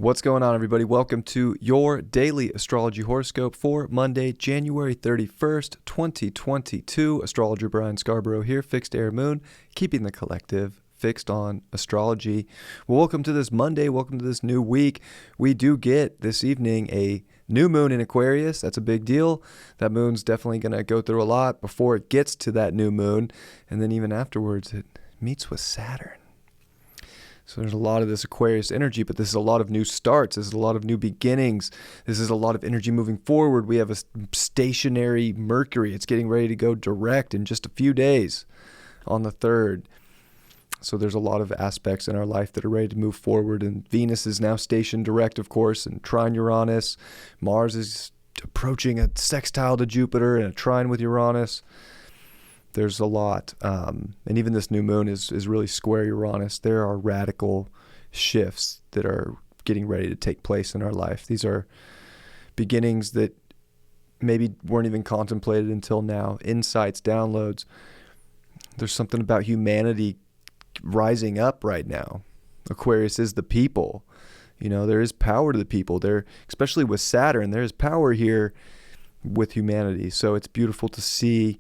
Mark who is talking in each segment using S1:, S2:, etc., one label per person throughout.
S1: What's going on, everybody? Welcome to your daily astrology horoscope for Monday, January 31st, 2022. Astrologer Brian Scarborough here, Fixed Air Moon, keeping the collective fixed on astrology. Well, welcome to this Monday. Welcome to this new week. We do get this evening a new moon in Aquarius. That's a big deal. That moon's definitely going to go through a lot before it gets to that new moon. And then even afterwards, it meets with Saturn. So there's a lot of this Aquarius energy, but this is a lot of new starts. This is a lot of new beginnings. This is a lot of energy moving forward. We have a stationary Mercury. It's getting ready to go direct in just a few days on the 3rd. So there's a lot of aspects in our life that are ready to move forward. And Venus is now stationed direct, of course, and trine Uranus. Mars is approaching a sextile to Jupiter and a trine with Uranus. There's a lot. And even this new moon is really square Uranus. There are radical shifts that are getting ready to take place in our life. These are beginnings that maybe weren't even contemplated until now. Insights, downloads. There's something about humanity rising up right now. Aquarius is the people. You know, there is power to the people. There, especially with Saturn, there is power here with humanity. So it's beautiful to see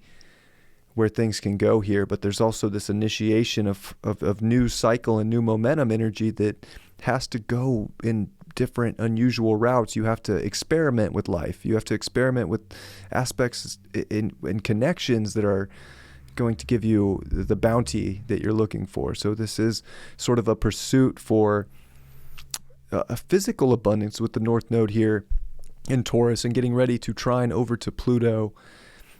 S1: where things can go here, but there's also this initiation of new cycle and new momentum energy that has to go in different unusual routes. You have to experiment with life. You have to experiment with aspects in connections that are going to give you the bounty that you're looking for. So this is sort of a pursuit for a physical abundance with the North Node here in Taurus and getting ready to trine over to Pluto.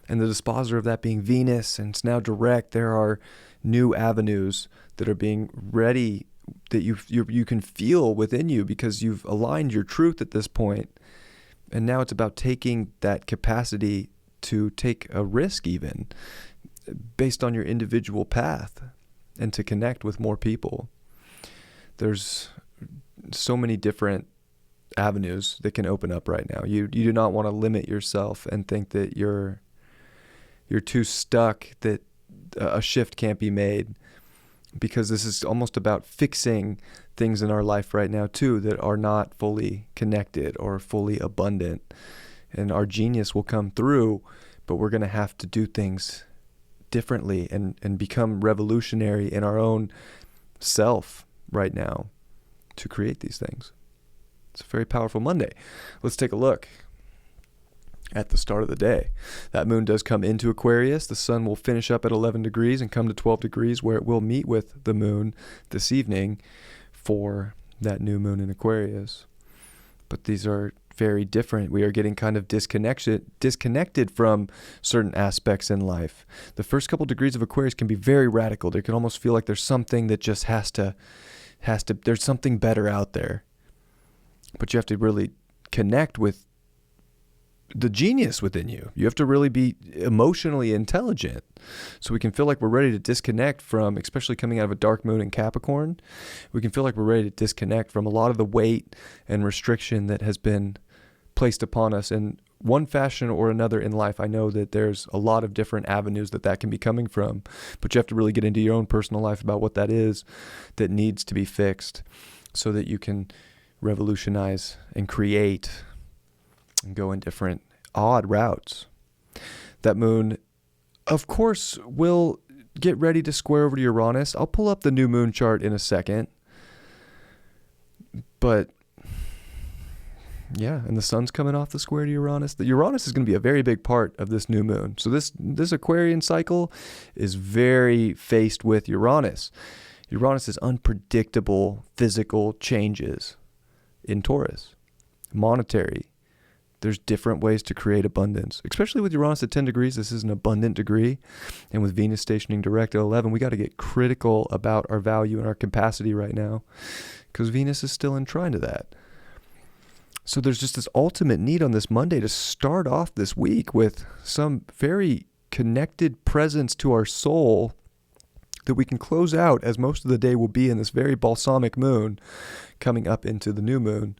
S1: And the disposer of that being Venus, and it's now direct. There are new avenues that are being ready that you can feel within you because you've aligned your truth at this point. And now it's about taking that capacity to take a risk even based on your individual path and to connect with more people. There's so many different avenues that can open up right now. You do not want to limit yourself and think that you're too stuck, that a shift can't be made, because this is almost about fixing things in our life right now too that are not fully connected or fully abundant. And our genius will come through, but we're going to have to do things differently and become revolutionary in our own self right now to create these things. It's a very powerful Monday. Let's take a look at the start of the day. That moon does come into Aquarius. The sun will finish up at 11 degrees and come to 12 degrees where it will meet with the moon this evening for that new moon in Aquarius. But these are very different. We are getting kind of disconnected from certain aspects in life. The first couple degrees of Aquarius can be very radical. They can almost feel like there's something that just has to, there's something better out there. But you have to really connect with the genius within you. You have to really be emotionally intelligent. So we can feel like we're ready to disconnect from, especially coming out of a dark moon in Capricorn, we can feel like we're ready to disconnect from a lot of the weight and restriction that has been placed upon us in one fashion or another in life. I know that there's a lot of different avenues that can be coming from, but you have to really get into your own personal life about what that is that needs to be fixed so that you can revolutionize and create and go in different odd routes. That moon, of course, will get ready to square over to Uranus. I'll pull up the new moon chart in a second. But yeah, and the sun's coming off the square to Uranus. The Uranus is going to be a very big part of this new moon. So this Aquarian cycle is very faced with Uranus. Uranus is unpredictable physical changes in Taurus. Monetary. There's different ways to create abundance, especially with Uranus at 10 degrees. This is an abundant degree. And with Venus stationing direct at 11, we got to get critical about our value and our capacity right now because Venus is still in trine to that. So there's just this ultimate need on this Monday to start off this week with some very connected presence to our soul that we can close out, as most of the day will be in this very balsamic moon coming up into the new moon.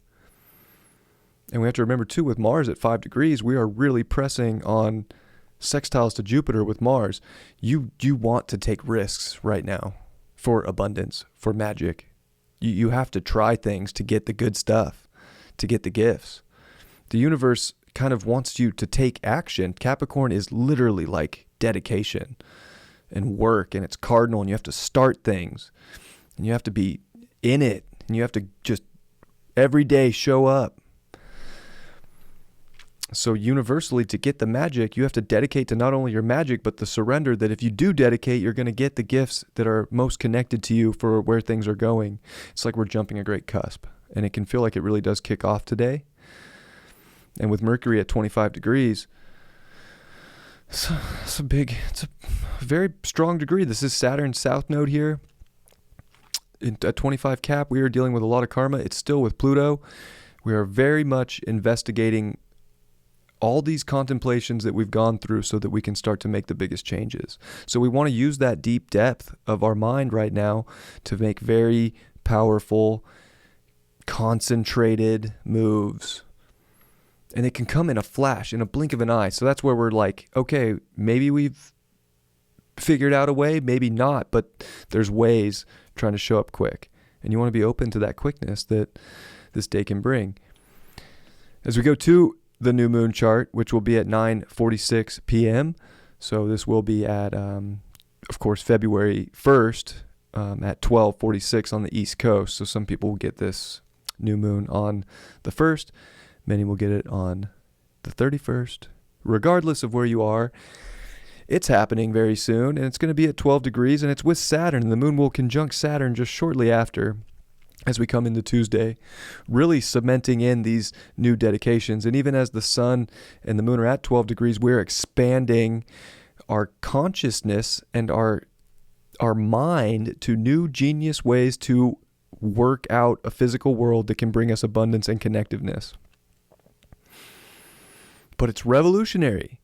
S1: And we have to remember, too, with Mars at 5 degrees, we are really pressing on sextiles to Jupiter with Mars. You want to take risks right now for abundance, for magic, You have to try things to get the good stuff, to get the gifts. The universe kind of wants you to take action. Capricorn is literally like dedication and work, and it's cardinal, and you have to start things, and you have to be in it, and you have to just every day show up. So universally, to get the magic, you have to dedicate to not only your magic, but the surrender that if you do dedicate, you're going to get the gifts that are most connected to you for where things are going. It's like we're jumping a great cusp, and it can feel like it really does kick off today. And with Mercury at 25 degrees, it's a very strong degree. This is Saturn's south node here. At 25 cap, we are dealing with a lot of karma. It's still with Pluto. We are very much investigating all these contemplations that we've gone through so that we can start to make the biggest changes. So we want to use that deep depth of our mind right now to make very powerful, concentrated moves. And it can come in a flash, in a blink of an eye. So that's where we're like, okay, maybe we've figured out a way, maybe not, but there's ways trying to show up quick. And you want to be open to that quickness that this day can bring. As we go to the new moon chart, which will be at 9:46 p.m. So this will be at, of course, February 1st at 12:46 on the East Coast. So some people will get this new moon on the 1st. Many will get it on the 31st. Regardless of where you are, it's happening very soon, and it's going to be at 12 degrees, and it's with Saturn, and the moon will conjunct Saturn just shortly after as we come into Tuesday, really cementing in these new dedications. And even as the sun and the moon are at 12 degrees, we're expanding our consciousness and our mind to new genius ways to work out a physical world that can bring us abundance and connectiveness. But it's revolutionary.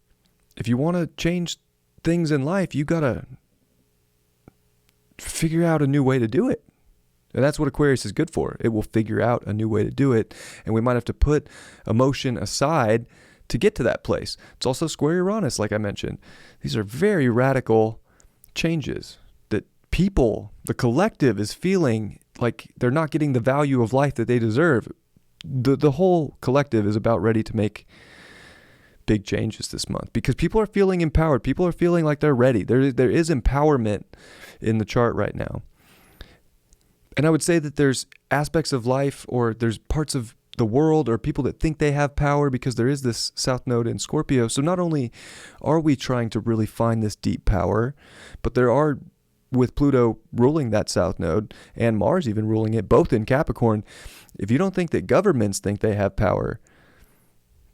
S1: If you want to change things in life, you got to figure out a new way to do it. And that's what Aquarius is good for. It will figure out a new way to do it. And we might have to put emotion aside to get to that place. It's also square Uranus, like I mentioned. These are very radical changes that people, the collective, is feeling like they're not getting the value of life that they deserve. The whole collective is about ready to make big changes this month because people are feeling empowered. People are feeling like they're ready. There is empowerment in the chart right now. And I would say that there's aspects of life, or there's parts of the world, or people that think they have power because there is this South Node in Scorpio. So not only are we trying to really find this deep power, but there are, with Pluto ruling that South Node and Mars even ruling it, both in Capricorn, if you don't think that governments think they have power,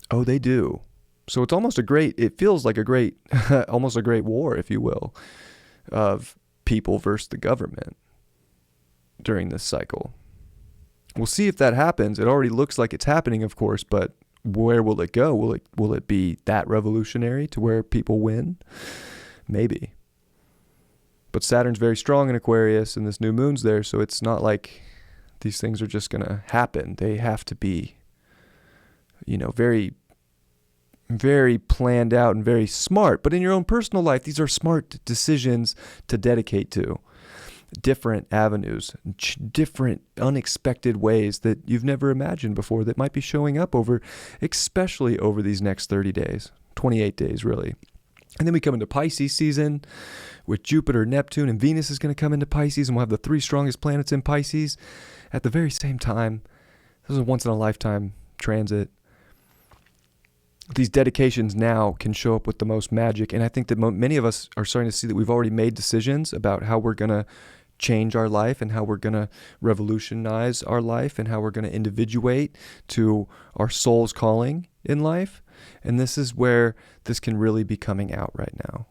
S1: oh, they do. So it's almost it feels like a great, almost a great war, if you will, of people versus the government during this cycle. We'll see if that happens. It already looks like it's happening, of course, but where will it go? Will it be that revolutionary to where people win? Maybe. But Saturn's very strong in Aquarius, and this new moon's there, so it's not like these things are just going to happen. They have to be, very, very planned out and very smart. But in your own personal life, these are smart decisions to dedicate to. Different avenues, different unexpected ways that you've never imagined before that might be showing up especially over these next 30 days, 28 days really. And then we come into Pisces season with Jupiter, Neptune, and Venus is going to come into Pisces, and we'll have the 3 strongest planets in Pisces at the very same time. This is a once in a lifetime transit. These dedications now can show up with the most magic, and I think that many of us are starting to see that we've already made decisions about how we're going to change our life and how we're going to revolutionize our life and how we're going to individuate to our soul's calling in life. And this is where this can really be coming out right now.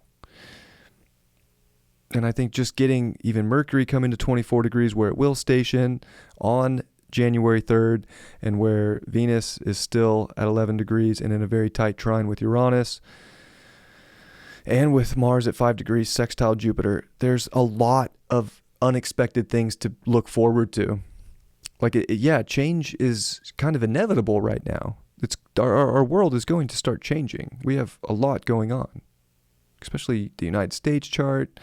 S1: And I think just getting even Mercury coming to 24 degrees where it will station on January 3rd, and where Venus is still at 11 degrees and in a very tight trine with Uranus, and with Mars at 5 degrees sextile Jupiter, there's a lot of unexpected things to look forward to. Change is kind of inevitable right now. It's our world is going to start changing. We have a lot going on, especially the United States chart.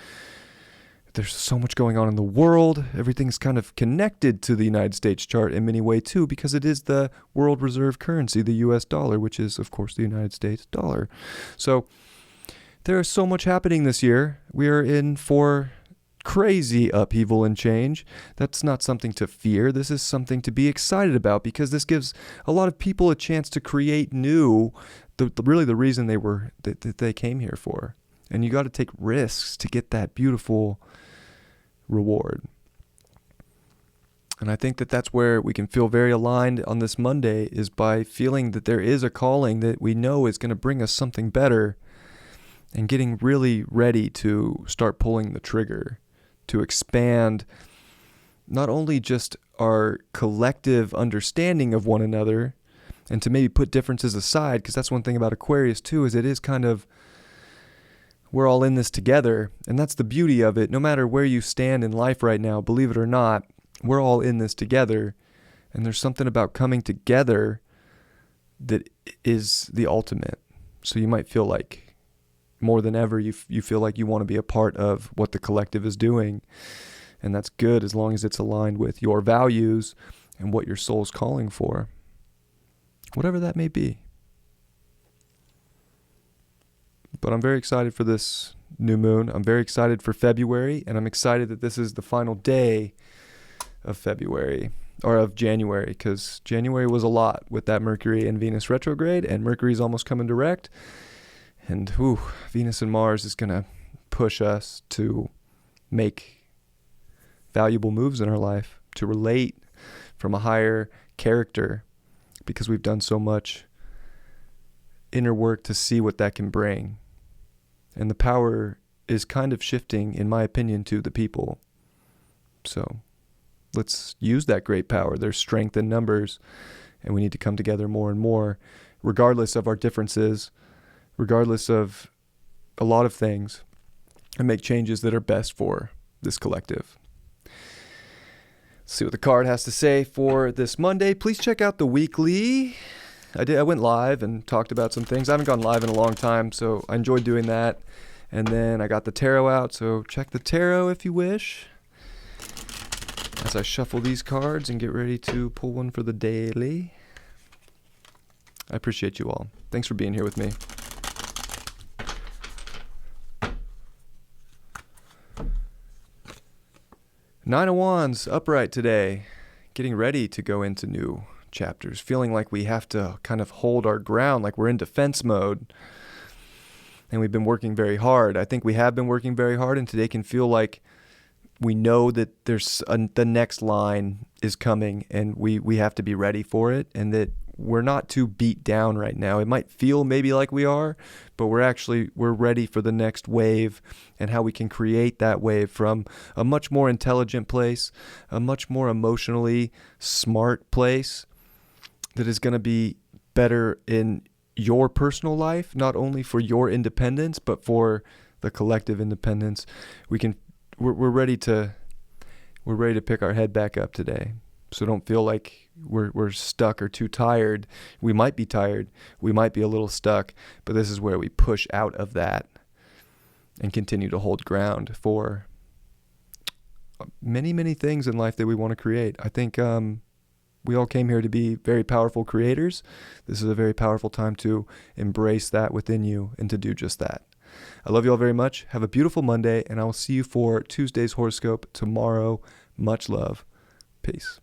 S1: there's so much going on in the world. Everything's kind of connected to the United States chart in many ways too, because it is the world reserve currency, the US dollar, which is of course the United States dollar. So there is so much happening this year. We are in for crazy upheaval and change. That's not something to fear. This is something to be excited about, because this gives a lot of people a chance to create new, really the reason that they came here for. And you got to take risks to get that beautiful reward. And I think that that's where we can feel very aligned on this Monday, is by feeling that there is a calling that we know is going to bring us something better, and getting really ready to start pulling the trigger to expand not only just our collective understanding of one another, and to maybe put differences aside, because that's one thing about Aquarius too, is it is kind of, we're all in this together, and that's the beauty of it. No matter where you stand in life right now, believe it or not, we're all in this together, and there's something about coming together that is the ultimate. So you might feel like more than ever, you feel like you want to be a part of what the collective is doing, and that's good as long as it's aligned with your values and what your soul's calling for, whatever that may be. But I'm very excited for this new moon. I'm very excited for February, and I'm excited that this is the final day of February, or of January, because January was a lot with that Mercury and Venus retrograde, and Mercury's almost coming direct. And Venus and Mars is going to push us to make valuable moves in our life, to relate from a higher character, because we've done so much inner work to see what that can bring. And the power is kind of shifting, in my opinion, to the people. So let's use that great power. There's strength in numbers, and we need to come together more and more, regardless of our differences, regardless of a lot of things, and make changes that are best for this collective. Let's see what the card has to say for this Monday. Please check out the weekly. I went live and talked about some things. I haven't gone live in a long time, so I enjoyed doing that. And then I got the tarot out, so check the tarot if you wish, as I shuffle these cards and get ready to pull one for the daily. I appreciate you all. Thanks for being here with me. Nine of Wands, upright today, getting ready to go into new chapters, feeling like we have to kind of hold our ground, like we're in defense mode, and we've been working very hard. I think we have been working very hard, and today can feel like we know that there's the next line is coming, and we have to be ready for it, and that we're not too beat down right now. It might feel maybe like we are, but we're ready for the next wave, and how we can create that wave from a much more intelligent place, a much more emotionally smart place that is going to be better in your personal life, not only for your independence, but for the collective independence. We're ready to pick our head back up today. So don't feel like we're stuck or too tired. We might be tired. We might be a little stuck, but this is where we push out of that and continue to hold ground for many, many things in life that we want to create. I think we all came here to be very powerful creators. This is a very powerful time to embrace that within you and to do just that. I love you all very much. Have a beautiful Monday, and I will see you for Tuesday's horoscope tomorrow. Much love. Peace.